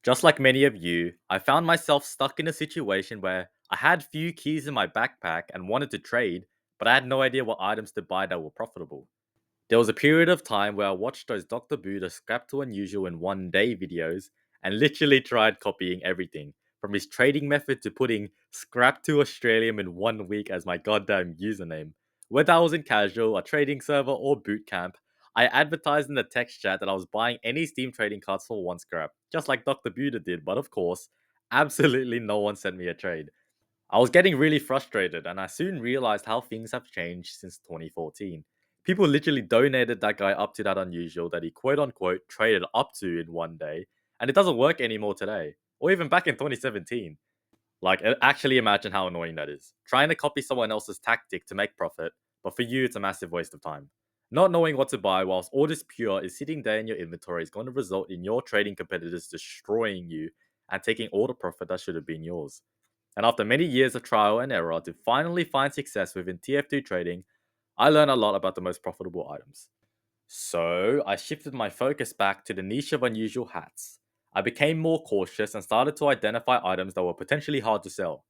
Just like many of you, I found myself stuck in a situation where I had few keys in my backpack and wanted to trade, but I had no idea what items to buy that were profitable. There was a period of time where I watched those Dr. Buddha scrap to unusual in 1 day videos and literally tried copying everything, from his trading method to putting scrap to Australian in 1 week as my goddamn username. Whether I was in casual, a trading server, or boot camp, I advertised in the text chat that I was buying any Steam trading cards for 1 scrap, just like Dr. Buddha did, but of course, absolutely no one sent me a trade. I was getting really frustrated, and I soon realized how things have changed since 2014. People literally donated that guy up to that unusual that he quote unquote traded up to in 1 day, and it doesn't work anymore today, or even back in 2017. Like, actually imagine how annoying that is. Trying to copy someone else's tactic to make profit, but for you, it's a massive waste of time. Not knowing what to buy whilst all this pure is sitting there in your inventory is going to result in your trading competitors destroying you and taking all the profit that should have been yours. And after many years of trial and error to finally find success within TF2 trading, I learned a lot about the most profitable items. So I shifted my focus back to the niche of unusual hats. I became more cautious and started to identify items that were potentially hard to sell.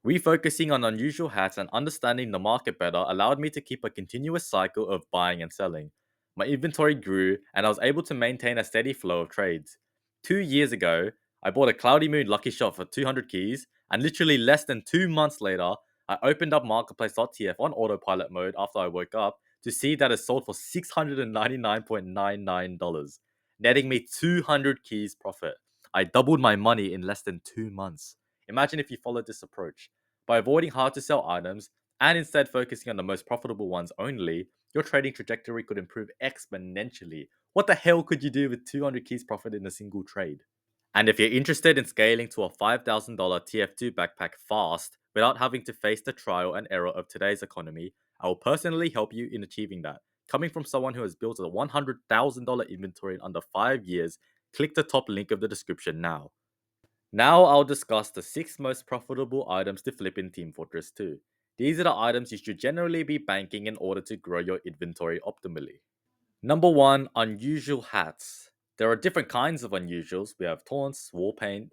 Refocusing on unusual hats and understanding the market better allowed me to keep a continuous cycle of buying and selling. My inventory grew, and I was able to maintain a steady flow of trades. 2 years ago, I bought a Cloudy Moon Lucky Shot for 200 keys, and literally less than 2 months later, I opened up marketplace.tf on autopilot mode after I woke up to see that it sold for $699.99, netting me 200 keys profit. I doubled my money in less than 2 months. Imagine if you followed this approach. By avoiding hard to sell items and instead focusing on the most profitable ones only, your trading trajectory could improve exponentially. What the hell could you do with 200 keys profit in a single trade? And if you're interested in scaling to a $5,000 TF2 backpack fast without having to face the trial and error of today's economy, I will personally help you in achieving that. Coming from someone who has built a $100,000 inventory in under 5 years, click the top link of the description now. Now I'll discuss the 6 most profitable items to flip in Team Fortress 2. These are the items you should generally be banking in order to grow your inventory optimally. Number 1, unusual hats. There are different kinds of unusuals. We have taunts, war paint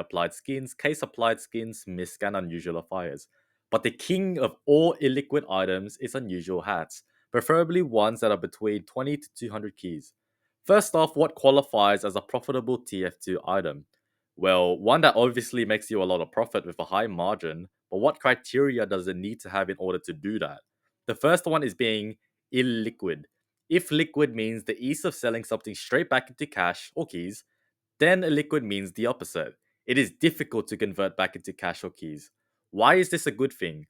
applied skins, case applied skins, misc, and unusual fires. But the king of all illiquid items is unusual hats, preferably ones that are between 20 to 200 keys. First off, what qualifies as a profitable TF2 item? Well, one that obviously makes you a lot of profit with a high margin, but what criteria does it need to have in order to do that? The first one is being illiquid. If liquid means the ease of selling something straight back into cash or keys, then illiquid means the opposite. It is difficult to convert back into cash or keys. Why is this a good thing?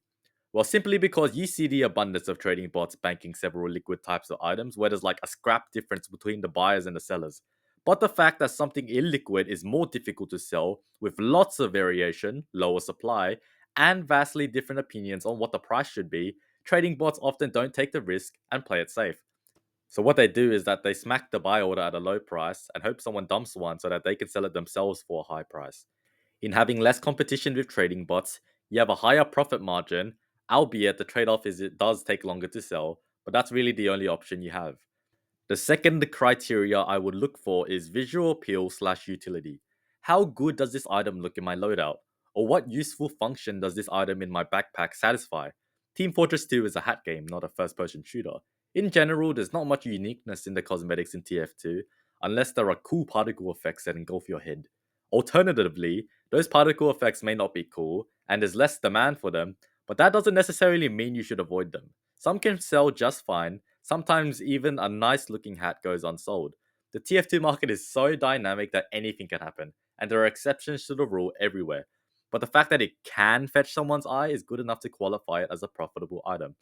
Well, simply because you see the abundance of trading bots banking several liquid types of items where there's like a scrap difference between the buyers and the sellers. But the fact that something illiquid is more difficult to sell with lots of variation, lower supply, and vastly different opinions on what the price should be, trading bots often don't take the risk and play it safe. So what they do is that they smack the buy order at a low price and hope someone dumps one so that they can sell it themselves for a high price. In having less competition with trading bots, you have a higher profit margin, albeit the trade-off is it does take longer to sell, but that's really the only option you have. The second criteria I would look for is visual appeal slash utility. How good does this item look in my loadout? Or what useful function does this item in my backpack satisfy? Team Fortress 2 is a hat game, not a first person shooter. In general, there's not much uniqueness in the cosmetics in TF2, unless there are cool particle effects that engulf your head. Alternatively, those particle effects may not be cool, and there's less demand for them, but that doesn't necessarily mean you should avoid them. Some can sell just fine, sometimes even a nice looking hat goes unsold. The TF2 market is so dynamic that anything can happen, and there are exceptions to the rule everywhere. But the fact that it can fetch someone's eye is good enough to qualify it as a profitable item.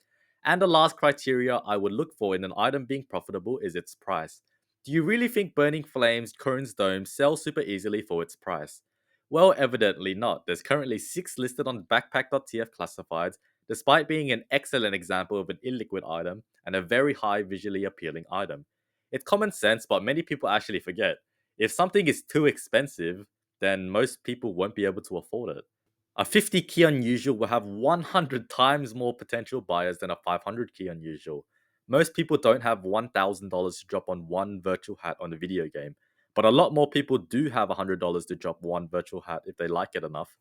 And the last criteria I would look for in an item being profitable is its price. Do you really think Burning Flames Kron's Dome sells super easily for its price? Well, evidently not. There's currently 6 listed on backpack.tf classifieds, despite being an excellent example of an illiquid item and a very high visually appealing item. It's common sense, but many people actually forget. If something is too expensive, then most people won't be able to afford it. A 50 key unusual will have 100 times more potential buyers than a 500 key unusual. Most people don't have $1,000 to drop on one virtual hat on a video game, But a lot more people do have $100 to drop one virtual hat if they like it enough.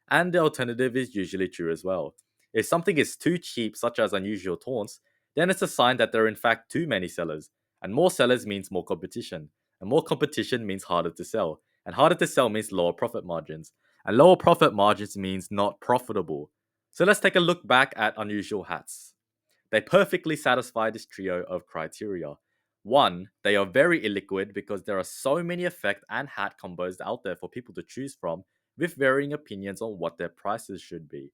And the alternative is usually true as well. If something is too cheap, such as unusual taunts, then it's a sign that there are in fact too many sellers. And more sellers means more competition. And more competition means harder to sell. And harder to sell means lower profit margins. And lower profit margins means not profitable. So let's take a look back at unusual hats. They perfectly satisfy this trio of criteria. One, they are very illiquid because there are so many effect and hat combos out there for people to choose from with varying opinions on what their prices should be.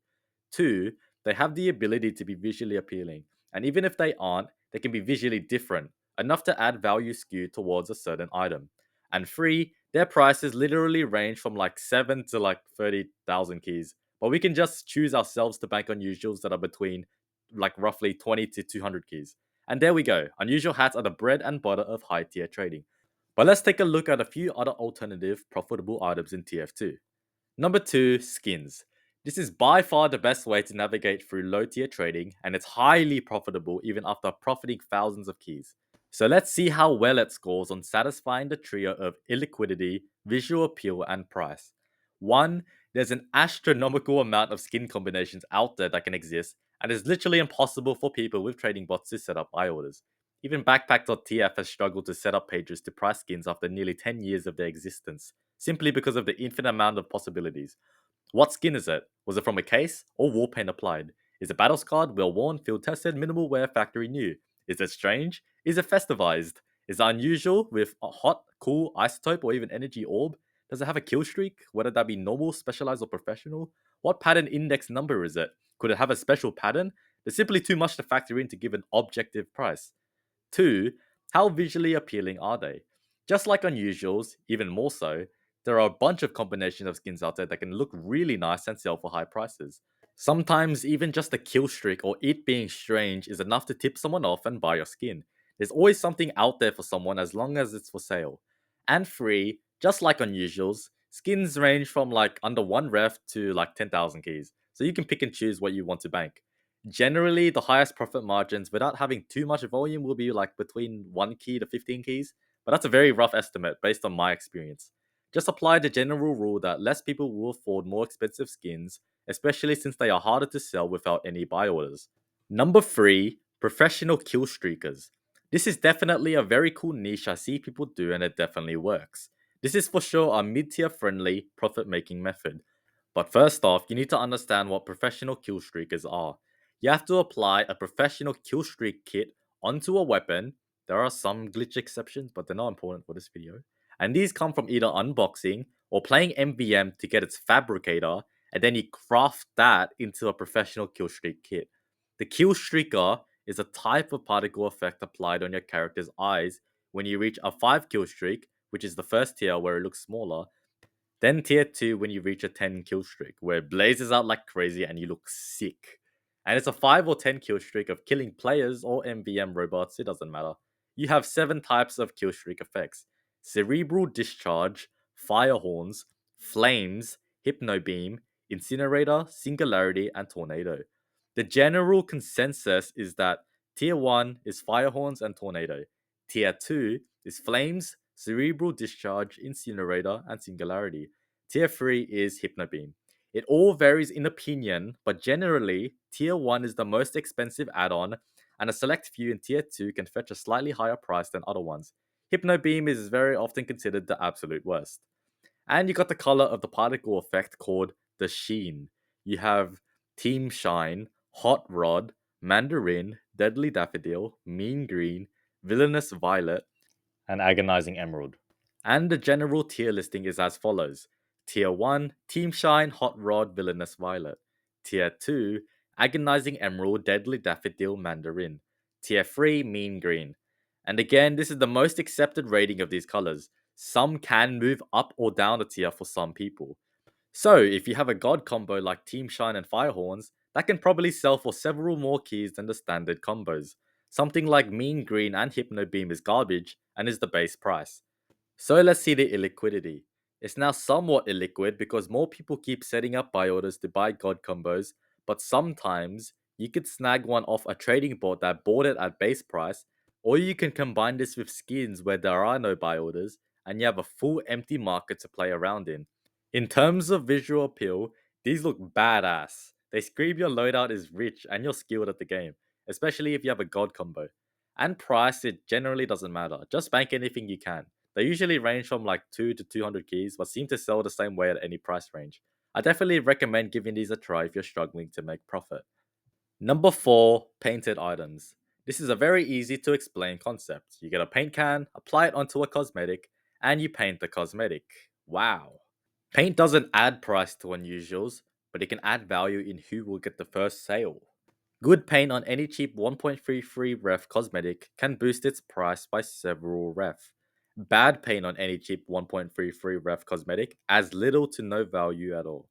Two, they have the ability to be visually appealing, and even if they aren't, they can be visually different, enough to add value skewed towards a certain item. And three, their prices literally range from like 7 to like 30,000 keys, but we can just choose ourselves to bank unusuals that are between like roughly 20 to 200 keys. And there we go. Unusual hats are the bread and butter of high tier trading. But let's take a look at a few other alternative profitable items in TF2. Number 2, skins. This is by far the best way to navigate through low tier trading, and it's highly profitable even after profiting thousands of keys. So let's see how well it scores on satisfying the trio of illiquidity, visual appeal, and price. 1. There's an astronomical amount of skin combinations out there that can exist, and it's literally impossible for people with trading bots to set up buy orders. Even Backpack.tf has struggled to set up pages to price skins after nearly 10 years of their existence, simply because of the infinite amount of possibilities. What skin is it? Was it from a case or war paint applied? Is it battle scarred, well worn, field tested, minimal wear, factory new? Is it strange? Is it festivized? Is it unusual with a hot, cool, isotope, or even energy orb? Does it have a kill streak? Whether that be normal, specialized, or professional? What pattern index number is it? Could it have a special pattern? There's simply too much to factor in to give an objective price. 2. How visually appealing are they? Just like unusuals, even more so, there are a bunch of combinations of skins out there that can look really nice and sell for high prices. Sometimes even just a kill streak or it being strange is enough to tip someone off and buy your skin. There's always something out there for someone as long as it's for sale. And 3, just like unusuals, skins range from like under 1 ref to like 10,000 keys. So you can pick and choose what you want to bank. Generally, the highest profit margins without having too much volume will be like between 1 key to 15 keys, but that's a very rough estimate based on my experience. Just apply the general rule that less people will afford more expensive skins, especially since they are harder to sell without any buy orders. Number 3, professional kill streakers. This is definitely a very cool niche I see people do and it definitely works. This is for sure a mid-tier friendly profit making method. But first off, you need to understand what professional kill streakers are. You have to apply a professional kill streak kit onto a weapon. There are some glitch exceptions, but they're not important for this video. And these come from either unboxing or playing MVM to get its fabricator, and then you craft that into a professional kill streak kit. The kill streaker is a type of particle effect applied on your character's eyes when you reach a 5 kill streak, which is the first tier where it looks smaller, then tier 2 when you reach a 10 kill streak, where it blazes out like crazy and you look sick. And it's a 5 or 10 kill streak of killing players or MVM robots, it doesn't matter. You have 7 types of kill streak effects: Cerebral Discharge, Fire Horns, Flames, Hypno Beam, Incinerator, Singularity, and Tornado. The general consensus is that tier 1 is Fire Horns and Tornado. Tier 2 is Flames, Cerebral Discharge, Incinerator, and Singularity. Tier 3 is Hypnobeam. It all varies in opinion, but generally, Tier 1 is the most expensive add-on, and a select few in Tier 2 can fetch a slightly higher price than other ones. Hypnobeam is very often considered the absolute worst. And you got the color of the particle effect called the Sheen. You have Team Shine, Hot Rod, Mandarin, Deadly Daffodil, Mean Green, Villainous Violet, and Agonizing Emerald. And the general tier listing is as follows: Tier 1, Team Shine, Hot Rod, Villainous Violet. Tier 2, Agonizing Emerald, Deadly Daffodil, Mandarin. Tier 3, Mean Green. And again, this is the most accepted rating of these colors. Some can move up or down a tier for some people. So, if you have a god combo like Team Shine and Firehorns, that can probably sell for several more keys than the standard combos. Something like Mean Green and Hypno Beam is garbage and is the base price. So let's see the illiquidity. It's now somewhat illiquid because more people keep setting up buy orders to buy god combos, but sometimes you could snag one off a trading bot that bought it at base price, or you can combine this with skins where there are no buy orders, and you have a full empty market to play around in. In terms of visual appeal, these look badass. They scream your loadout is rich and you're skilled at the game, especially if you have a god combo. And price, it generally doesn't matter. Just bank anything you can. They usually range from like 2 to 200 keys, but seem to sell the same way at any price range. I definitely recommend giving these a try if you're struggling to make profit. Number 4, painted items. This is a very easy to explain concept. You get a paint can, apply it onto a cosmetic, and you paint the cosmetic. Wow. Paint doesn't add price to unusuals, but it can add value in who will get the first sale. Good paint on any cheap 1.33 ref cosmetic can boost its price by several ref. Bad paint on any cheap 1.33 ref cosmetic adds little to no value at all.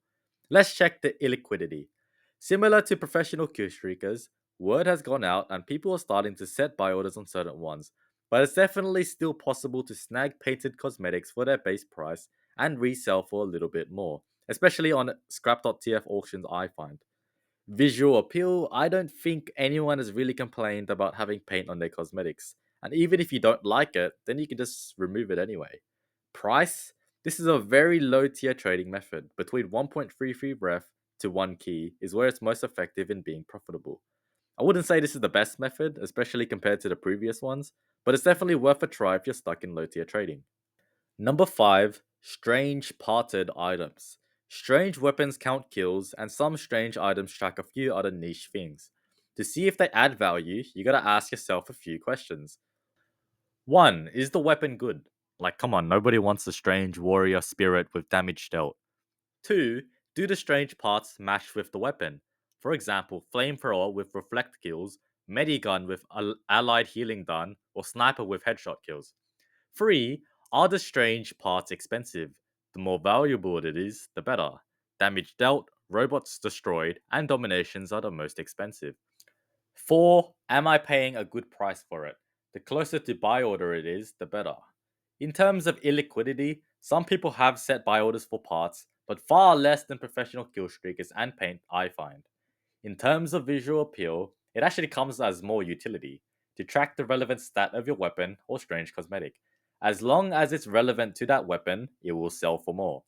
Let's check the illiquidity. Similar to professional killstreakers, word has gone out and people are starting to set buy orders on certain ones, but it's definitely still possible to snag painted cosmetics for their base price and resell for a little bit more, especially on scrap.tf auctions I find. Visual appeal, I don't think anyone has really complained about having paint on their cosmetics. And even if you don't like it, then you can just remove it anyway. Price, this is a very low tier trading method. Between 1.33 ref to 1 key is where it's most effective in being profitable. I wouldn't say this is the best method, especially compared to the previous ones, but it's definitely worth a try if you're stuck in low tier trading. Number 5, strange parted items. Strange weapons count kills, and some strange items track a few other niche things. To see if they add value, you gotta ask yourself a few questions. 1. Is the weapon good? Like, come on, nobody wants a strange warrior spirit with damage dealt. 2. Do the strange parts match with the weapon? For example, flamethrower with reflect kills, medigun with allied healing done, or sniper with headshot kills. 3. Are the strange parts expensive? The more valuable it is, the better. Damage dealt, robots destroyed, and dominations are the most expensive. 4. Am I paying a good price for it? The closer to buy order it is, the better. In terms of illiquidity, some people have set buy orders for parts, but far less than professional kill streakers and paint I find. In terms of visual appeal, it actually comes as more utility to track the relevant stat of your weapon or strange cosmetic. As long as it's relevant to that weapon, it will sell for more.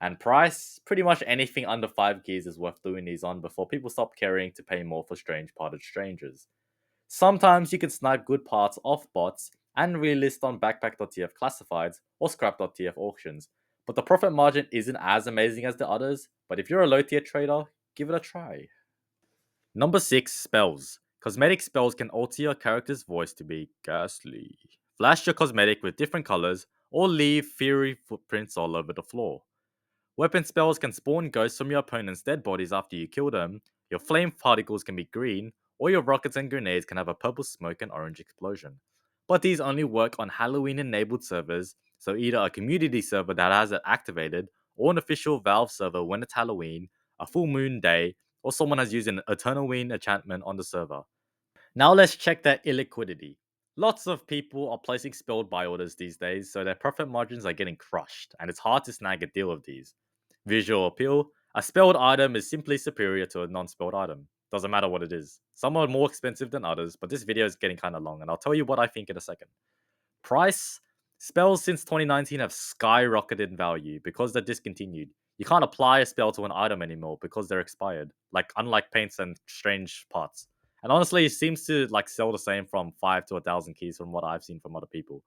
And price, pretty much anything under 5 keys is worth doing these on before people stop caring to pay more for strange parted strangers. Sometimes you can snipe good parts off bots and relist on backpack.tf classifieds or scrap.tf auctions, but the profit margin isn't as amazing as the others, but if you're a low tier trader, give it a try. Number 6, spells. Cosmetic spells can alter your character's voice to be ghastly. Flash your cosmetic with different colors, or leave fiery footprints all over the floor. Weapon spells can spawn ghosts from your opponent's dead bodies after you kill them, your flame particles can be green, or your rockets and grenades can have a purple smoke and orange explosion. But these only work on Halloween enabled servers, so either a community server that has it activated, or an official Valve server when it's Halloween, a full moon day, or someone has used an Eternal Ween enchantment on the server. Now let's check their illiquidity. Lots of people are placing spelled buy orders these days, so their profit margins are getting crushed, and it's hard to snag a deal of these. Visual appeal, a spelled item is simply superior to a non-spelled item. Doesn't matter what it is. Some are more expensive than others, but this video is getting kind of long, and I'll tell you what I think in a second. Price, spells since 2019 have skyrocketed in value because they're discontinued. You can't apply a spell to an item anymore because they're expired, like unlike paints and strange parts. And honestly, it seems to like sell the same from 5 to 1,000 keys from what I've seen from other people.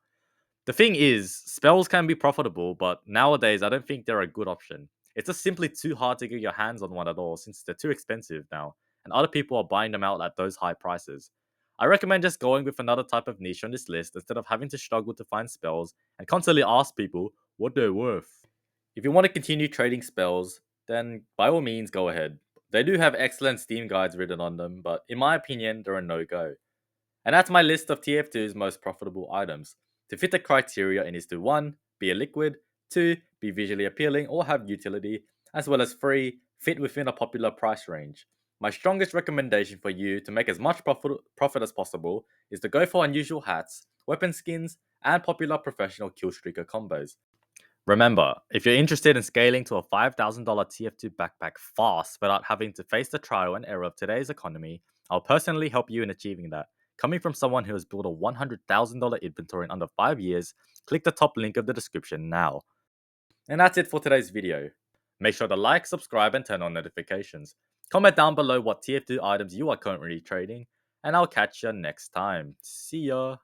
The thing is, spells can be profitable, but nowadays I don't think they're a good option. It's just simply too hard to get your hands on one at all since they're too expensive now, and other people are buying them out at those high prices. I recommend just going with another type of niche on this list instead of having to struggle to find spells and constantly ask people what they're worth. If you want to continue trading spells, then by all means go ahead. They do have excellent Steam guides written on them, but in my opinion, they're a no go. And that's my list of TF2's most profitable items. To fit the criteria, it needs to 1. Be a liquid, 2. Be visually appealing or have utility, as well as 3. Fit within a popular price range. My strongest recommendation for you to make as much profit as possible is to go for unusual hats, weapon skins, and popular professional killstreaker combos. Remember, if you're interested in scaling to a $5,000 TF2 backpack fast without having to face the trial and error of today's economy, I'll personally help you in achieving that. Coming from someone who has built a $100,000 inventory in under 5 years, click the top link of the description now. And that's it for today's video. Make sure to like, subscribe, and turn on notifications. Comment down below what TF2 items you are currently trading, and I'll catch you next time. See ya!